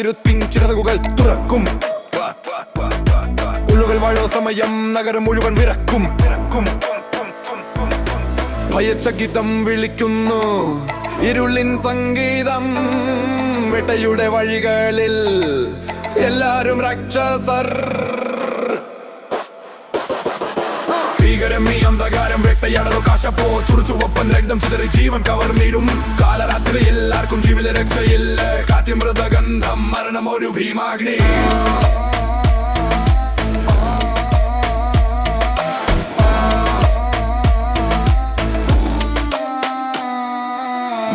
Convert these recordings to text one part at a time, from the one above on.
കാലിരുത്തിൻ ചിറകുകൾ തുറക്കും. ഉള്ളുകൾ വാഴോ സമയം നഗരം മുഴുവൻ വിറക്കും. ഭയചകിതം വിളിക്കുന്നു ഇരുളിൻ സംഗീതം. വേട്ടയുടെ വഴികളിൽ എല്ലാരും രാക്ഷസർ. ഭീകരം ഈ അന്ധകാരം വേട്ടയാടലോ കാശപ്പോ ചുടുചുവപ്പൻ രക്തം ചിതറി ജീവൻ കവർന്നിടും. കാലരാത്രിയിൽ ആർക്കും ജീവിത രക്ഷയില്ല. കാറ്റിൻ മൃതഗന്ധം മരണം ഒരു ഭീമാഗ്നി.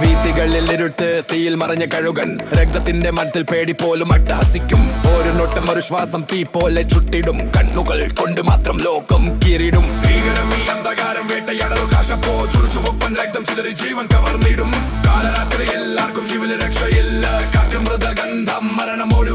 വീഥികളിൽ ഇരുട്ട് തീയിൽ മറഞ്ഞ കഴുകൻ. രക്തത്തിന്റെ മരത്തിൽ പേടി പോലും അട്ടഹസിക്കും. ഒരു നോട്ടം ഒരു ശ്വാസം തീ പോലെ ചുട്ടിടും. കണ്ണുകൾ കൊണ്ട് മാത്രം ലോകം കീറിടും. ഭീകരം ഈ അന്ധകാരം വേട്ടയാടലോ കാശപ്പോ ചുടുചുവപ്പൻ രക്തം ചിതറി ജീവൻ കവർന്നിടും. കാലരാത്രിയിൽ ആർക്കും ജീവിത രക്ഷയില്ല. കാറ്റും മൃതഗന്ധം മരണം ഒരു